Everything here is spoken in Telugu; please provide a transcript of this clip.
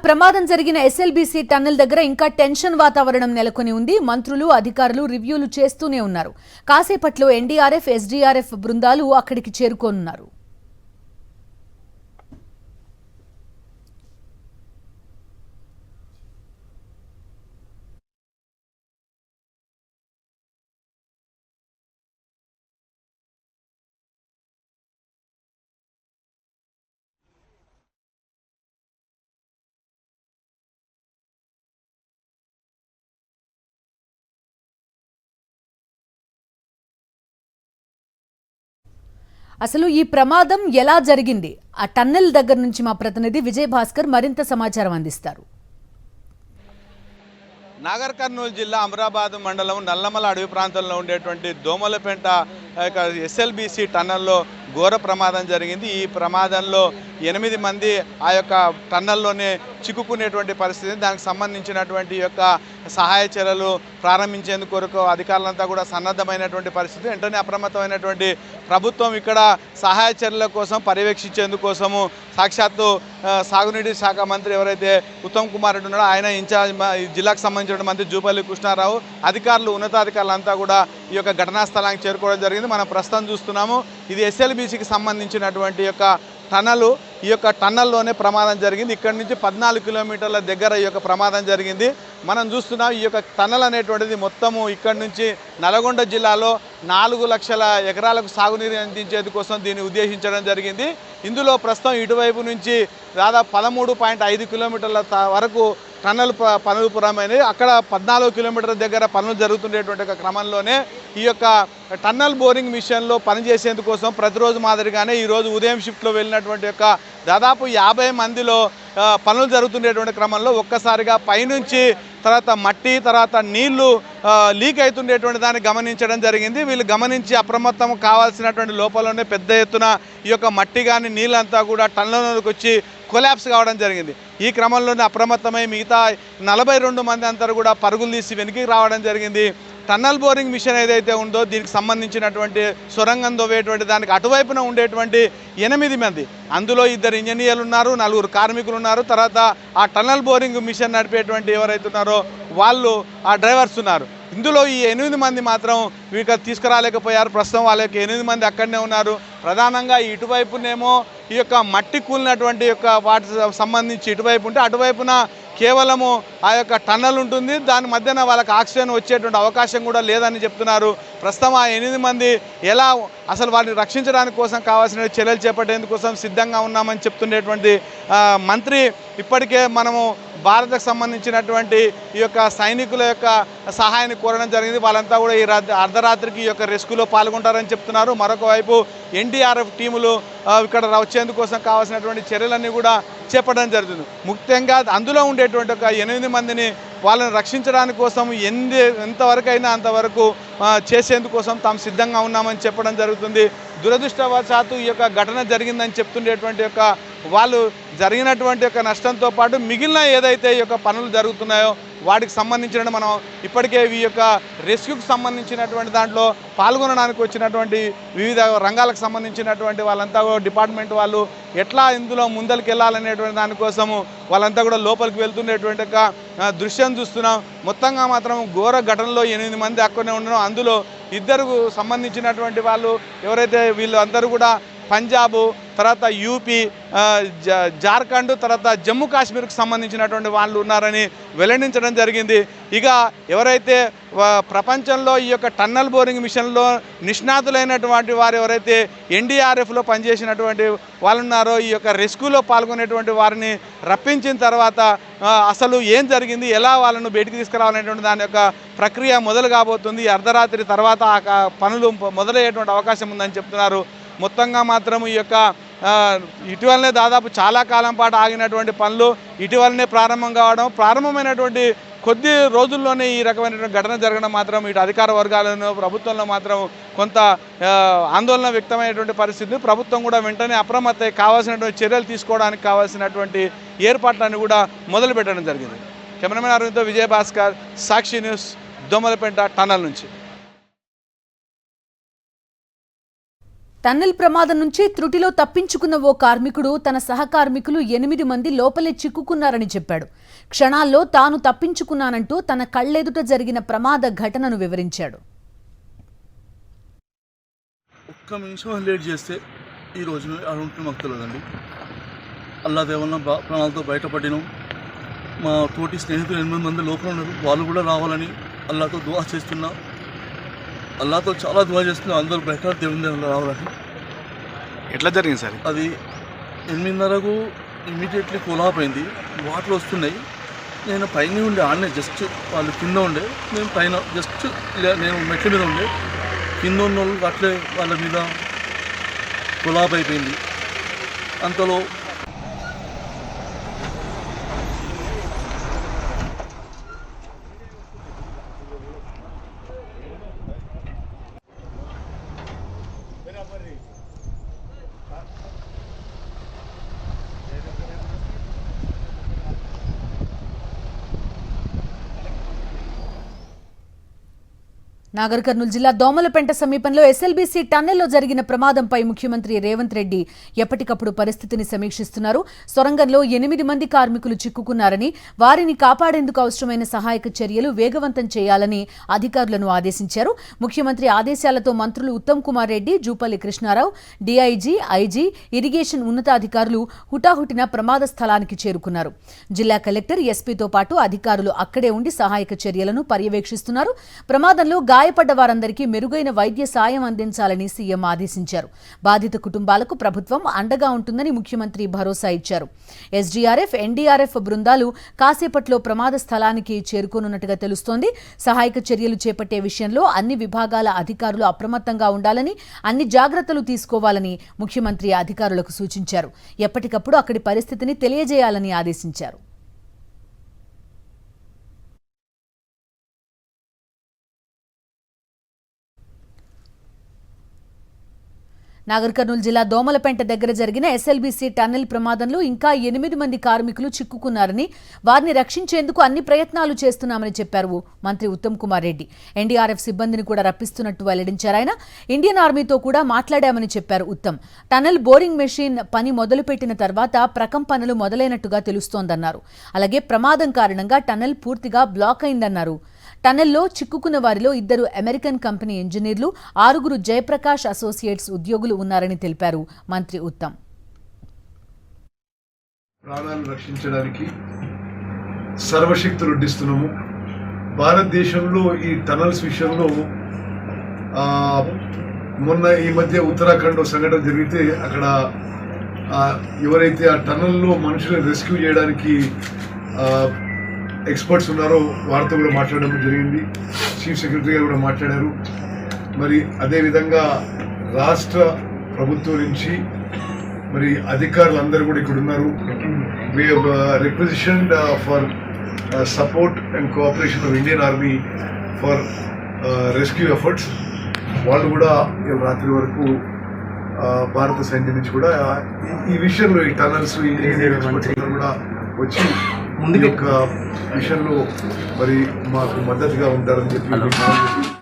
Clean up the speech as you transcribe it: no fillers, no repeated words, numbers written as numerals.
ప్రమాదం జరిగిన ఎస్ఎల్బీసీ టన్నెల్ దగ్గర ఇంకా టెన్షన్ వాతావరణం నెలకొని ఉంది. మంత్రులు, అధికారులు రివ్యూలు చేస్తూనే ఉన్నారు. కాసేపట్లో ఎన్డీఆర్ఎఫ్, ఎస్డీఆర్ఎఫ్ బృందాలు అక్కడికి చేరుకోనున్నారు. అసలు ఈ ప్రమాదం ఎలా జరిగింది? ఆ టన్నెల్ దగ్గర నుంచి మా ప్రతినిధి విజయ్ భాస్కర్ మరింత సమాచారం అందిస్తారు. నాగర్ కర్నూలు జిల్లా అమరాబాద్ మండలం నల్లమల అడవి ప్రాంతంలో ఉండేటువంటి దోమలపెంట ఎస్ఎల్బీసీ టన్నెల్లో ఘోర ప్రమాదం జరిగింది. ఈ ప్రమాదంలో 8 మంది ఆ యొక్క టన్నెల్లోనే చిక్కుకునేటువంటి పరిస్థితి. దానికి సంబంధించినటువంటి యొక్క సహాయ చర్యలు ప్రారంభించేందుకు కొరకు అధికారులంతా కూడా సన్నద్ధమైనటువంటి పరిస్థితి. వెంటనే అప్రమత్తమైనటువంటి ప్రభుత్వం ఇక్కడ సహాయ చర్యల కోసం పర్యవేక్షించేందుకోసము సాక్షాత్తు సాగునీటి శాఖ మంత్రి ఎవరైతే ఉత్తమ్ కుమార్ రెడ్డి ఉన్నారో ఆయన ఇన్ఛార్జ్ జిల్లాకు సంబంధించిన మంత్రి జూపల్లి కృష్ణారావు, అధికారులు, ఉన్నతాధికారులంతా కూడా ఈ యొక్క ఘటనా స్థలానికి చేరుకోవడం జరిగింది. మనం ప్రస్తుతం చూస్తున్నాము, ఇది ఎస్ఎల్బీసీకి సంబంధించినటువంటి యొక్క టన్నలు. ఈ యొక్క టన్నల్లోనే ప్రమాదం జరిగింది. ఇక్కడి నుంచి 14 కిలోమీటర్ల దగ్గర ఈ యొక్క ప్రమాదం జరిగింది. మనం చూస్తున్నాం ఈ యొక్క టన్నల్ అనేటువంటిది మొత్తము ఇక్కడి నుంచి నల్గొండ జిల్లాలో 4 లక్షల ఎకరాలకు సాగునీరు అందించేందుకోసం దీన్ని ఉద్దేశించడం జరిగింది. ఇందులో ప్రస్తుతం ఇటువైపు నుంచి దాదాపు 13.5 కిలోమీటర్ల వరకు టన్నల్ పనులు పురమైనవి. అక్కడ 14 కిలోమీటర్ల దగ్గర పనులు జరుగుతుండేటువంటి క్రమంలోనే ఈ యొక్క టన్నల్ బోరింగ్ మిషన్లో పనిచేసేందుకోసం ప్రతిరోజు మాదిరిగానే ఈరోజు ఉదయం షిఫ్ట్లో వెళ్ళినటువంటి యొక్క దాదాపు 50 మందిలో పనులు జరుగుతుండేటువంటి క్రమంలో ఒక్కసారిగా పైనుంచి తర్వాత మట్టి, తర్వాత నీళ్లు లీక్ అవుతుండేటువంటి దాన్ని గమనించడం జరిగింది. వీళ్ళు గమనించి అప్రమత్తం కావాల్సినటువంటి లోపలనే పెద్ద ఎత్తున ఈ యొక్క మట్టి కానీ నీళ్ళంతా కూడా టన్నల్లోకి వచ్చి కొలాప్స్ కావడం జరిగింది. ఈ క్రమంలోనే అప్రమత్తమై మిగతా 42 మంది అంతా కూడా పరుగులు తీసి వెనక్కి రావడం జరిగింది. టన్నల్ బోరింగ్ మిషన్ ఏదైతే ఉందో దీనికి సంబంధించినటువంటి సొరంగం దొవ్వేటువంటి దానికి అటువైపున ఉండేటువంటి 8 మంది, అందులో 2 ఇంజనీర్లు ఉన్నారు, 4 కార్మికులు ఉన్నారు. తర్వాత ఆ టన్నల్ బోరింగ్ మిషన్ నడిపేటువంటి ఎవరైతే ఉన్నారో వాళ్ళు ఆ డ్రైవర్స్ ఉన్నారు. ఇందులో ఈ 8 మంది మాత్రం వీళ్ళకి తీసుకురాలేకపోయారు. ప్రస్తుతం వాళ్ళకి 8 మంది అక్కడనే ఉన్నారు. ప్రధానంగా ఇటువైపునేమో ఈ యొక్క మట్టి కూలినటువంటి యొక్క వాటికి సంబంధించి ఇటువైపు ఉంటే అటువైపున కేవలము ఆ యొక్క టన్నల్ ఉంటుంది. దాని మధ్యన వాళ్ళకి ఆక్సిజన్ వచ్చేటువంటి అవకాశం కూడా లేదని చెప్తున్నారు. ప్రస్తుతం ఆ 8 మంది ఎలా అసలు వారిని రక్షించడానికి కోసం కావాల్సిన చర్యలు చేపట్టేందుకోసం సిద్ధంగా ఉన్నామని చెప్తుండేటువంటి మంత్రి ఇప్పటికే మనము భారత్కు సంబంధించినటువంటి ఈ యొక్క సైనికుల యొక్క సహాయాన్ని కోరడం జరిగింది. వాళ్ళంతా కూడా ఈ అర్ధరాత్రికి ఈ యొక్క రెస్క్యూలో పాల్గొంటారని చెప్తున్నారు. మరొక వైపు ఎన్డీఆర్ఎఫ్ టీములు ఇక్కడ వచ్చేందుకోసం కావాల్సినటువంటి చర్యలన్నీ కూడా చేపట్టడం జరుగుతుంది. ముఖ్యంగా అందులో ఉండేటువంటి ఒక 8 మందిని వాళ్ళని రక్షించడానికి కోసం ఎంతవరకు అయినా అంతవరకు చేసేందుకోసం తాము సిద్ధంగా ఉన్నామని చెప్పడం జరుగుతుంది. దురదృష్టవశాత్తు ఈ యొక్క ఘటన జరిగిందని చెప్తుండేటువంటి యొక్క వాళ్ళు జరిగినటువంటి యొక్క నష్టంతో పాటు మిగిలిన ఏదైతే ఈ యొక్క పనులు జరుగుతున్నాయో వాటికి సంబంధించిన మనం ఇప్పటికే ఈ యొక్క రెస్క్యూకి సంబంధించినటువంటి దాంట్లో పాల్గొనడానికి వచ్చినటువంటి వివిధ రంగాలకు సంబంధించినటువంటి వాళ్ళంతా డిపార్ట్మెంట్ వాళ్ళు ఎట్లా ఇందులో ముందరికి వెళ్ళాలనేటువంటి దానికోసము వాళ్ళంతా కూడా లోపలికి వెళ్తుండేటువంటి ఒక దృశ్యం చూస్తున్నాం. మొత్తంగా మాత్రం ఘోర ఘటనలో 8 మంది అక్కడనే ఉండడం, అందులో 2 సంబంధించినటువంటి వాళ్ళు ఎవరైతే వీళ్ళు అందరూ కూడా పంజాబ్, తర్వాత యూపీ, జార్ఖండ్, తర్వాత జమ్మూ కాశ్మీర్కి సంబంధించినటువంటి వాళ్ళు ఉన్నారని వెల్లడించడం జరిగింది. ఇక ఎవరైతే ప్రపంచంలో ఈ యొక్క టన్నల్ బోరింగ్ మిషన్లో నిష్ణాతులైనటువంటి వారు ఎవరైతే ఎన్డీఆర్ఎఫ్లో పనిచేసినటువంటి వాళ్ళు ఉన్నారో ఈ యొక్క రెస్క్యూలో పాల్గొనేటువంటి వారిని రప్పించిన తర్వాత అసలు ఏం జరిగింది, ఎలా వాళ్ళను బయటికి తీసుకురావాలనేటువంటి దాని యొక్క ప్రక్రియ మొదలు కాబోతుంది. అర్ధరాత్రి తర్వాత ఆ పనులు మొదలయ్యేటువంటి అవకాశం ఉందని చెప్తున్నారు. మొత్తంగా మాత్రం ఈ యొక్క ఇటీవలనే దాదాపు చాలా కాలం పాటు ఆగినటువంటి పనులు ఇటీవలనే ప్రారంభమైనటువంటి కొద్ది రోజుల్లోనే ఈ రకమైనటువంటి ఘటన జరగడం మాత్రం ఇటు అధికార వర్గాలను ప్రభుత్వంలో మాత్రం కొంత ఆందోళన వ్యక్తమైనటువంటి పరిస్థితి. ప్రభుత్వం కూడా వెంటనే అప్రమత్తమై కావాల్సినటువంటి చర్యలు తీసుకోవడానికి కావాల్సినటువంటి ఏర్పాట్లను కూడా మొదలు పెట్టడం జరిగింది. కెమెరామెన్ అరవింద్తో విజయ్ భాస్కర్, సాక్షి న్యూస్, దోమలపెంట టన్నల్ నుంచి. టన్నెల్ ప్రమాదం నుంచి త్రుటిలో తప్పించుకున్న ఓ కార్మికుడు తన సహకార్మికులు 8 మంది లోపలే చిక్కుకున్నారని చెప్పాడు. క్షణాల్లో తాను తప్పించుకున్నానంటూ తన కళ్ళెదుట జరిగిన ప్రమాద ఘటనను వివరించాడు. ఒక్క నిమిషం లేట్ చేస్తే ఈ రోజు అడుగుంటే మాకు తెలియదండి. అల్లా దేవల్ల ప్రాణాలతో బయటపడినాం. మా తోటి స్నేహితులు 8 మంది లోపల ఉన్నారు. వాళ్ళు కూడా రావాలని అల్లాతో దువా చేస్తున్నా. అల్లాతో చాలా దువా చేస్తున్నా. అందరూ బయట దేవుని రావాలని. ఎట్లా జరిగింది సార్? అది 8:30కు ఇమీడియట్లీ కొలాపోయింది. వాటర్ వస్తున్నాయి. నేను పైన ఉండే ఆడనే జస్ట్ వాళ్ళు కింద ఉండే, నేను పైన జస్ట్ నేను మెట్ల మీద ఉండే. కింద ఉన్న వాళ్ళు అట్లే వాళ్ళ మీద కొలాప్ అయిపోయింది. అంతలో నాగర్ కర్నూలు జిల్లా దోమలపెంట సమీపంలో ఎస్ఎల్బీసీ టన్నెల్లో జరిగిన ప్రమాదంపై ముఖ్యమంత్రి రేవంత్ రెడ్డి ఎప్పటికప్పుడు పరిస్థితిని సమీక్షిస్తున్నారు. సొరంగంలో 8 మంది కార్మికులు చిక్కుకున్నారని, వారిని కాపాడేందుకు అవసరమైన సహాయక చర్యలు వేగవంతం చేయాలని అధికారులను ఆదేశించారు. ముఖ్యమంత్రి ఆదేశాలతో మంత్రులు Uttam Kumar Reddy, Jupally Krishna Rao, DIG, IG, irrigation ఉన్నతాధికారులు హుటాహుటిన ప్రమాద స్థలానికి చేరుకున్నారు. జిల్లా కలెక్టర్, ఎస్పీతో పాటు అధికారులు అక్కడే ఉండి సహాయక చర్యలను పర్యవేక్షిస్తున్నారు. ప్రమాదంలో గాయపడ్డ వారందరికీ మెరుగైన వైద్య సాయం అందించాలని సీఎం ఆదేశించారు. బాధిత కుటుంబాలకు ప్రభుత్వం అండగా ఉంటుందని ముఖ్యమంత్రి భరోసా ఇచ్చారు. ఎస్డీఆర్ఎఫ్, ఎన్డీఆర్ఎఫ్ బృందాలు కాసేపట్లో ప్రమాద స్థలానికి చేరుకోనున్నట్టుగా తెలుస్తోంది. సహాయక చర్యలు చేపట్టే విషయంలో అన్ని విభాగాల అధికారులు అప్రమత్తంగా ఉండాలని, అన్ని జాగ్రత్తలు తీసుకోవాలని ముఖ్యమంత్రి అధికారులకు సూచించారు. ఎప్పటికప్పుడు అక్కడి పరిస్థితిని తెలియజేయాలని ఆదేశించారు. నాగర్ కర్నూలు జిల్లా దోమలపెంట దగ్గర జరిగిన ఎస్ఎల్బీసీ టన్నెల్ ప్రమాదంలో ఇంకా 8 మంది కార్మికులు చిక్కుకున్నారని, వారిని రక్షించేందుకు అన్ని ప్రయత్నాలు చేస్తున్నామని చెప్పారు మంత్రి ఉత్తమ్ కుమార్ రెడ్డి. ఎన్డీఆర్ఎఫ్ సిబ్బందిని కూడా రప్పిస్తున్నట్టు వెల్లడించారు ఆయన. ఇండియన్ ఆర్మీతో కూడా మాట్లాడామని చెప్పారు ఉత్తమ్. టన్నెల్ బోరింగ్ మెషిన్ పని మొదలుపెట్టిన తర్వాత ప్రకంపనలు మొదలైనట్టుగా తెలుస్తోందన్నారు. అలాగే ప్రమాదం కారణంగా టన్నెల్ పూర్తిగా బ్లాక్ అయిందన్నారు. టన్నెల్లో చిక్కుకున్న వారిలో 2 అమెరికన్ కంపెనీ ఇంజనీర్లు, 6 జయప్రకాష్ అసోసియేట్స్ ఉద్యోగులు ఉన్నారని తెలిపారు మంత్రి ఉత్తమ్. ప్రాణాలను రక్షించడానికి సర్వశక్తులు వడ్డిస్తున్నాము. భారతదేశంలో ఈ టనల్స్ విషయంలో మొన్న ఈ మధ్య ఉత్తరాఖండ్ సంఘటన జరిగితే అక్కడ ఎవరైతే ఆ టనల్లో మనుషులను రెస్క్యూ చేయడానికి ఎక్స్పర్ట్స్ ఉన్నారో వారితో కూడా మాట్లాడడం జరిగింది. చీఫ్ సెక్రటరీ గారు కూడా మాట్లాడారు. మరి అదేవిధంగా రాష్ట్ర ప్రభుత్వం నుంచి మరి అధికారులందరూ కూడా ఇక్కడ ఉన్నారు. We have requisitioned for support and cooperation of Indian Army for rescue efforts. వాళ్ళు కూడా రాత్రి వరకు భారత సైన్యం నుంచి కూడా ఈ విషయంలో ఈ టనల్స్ కూడా వచ్చి ఈ యొక్క విషయంలో మరి మాకు మద్దతుగా ఉంటారని చెప్పి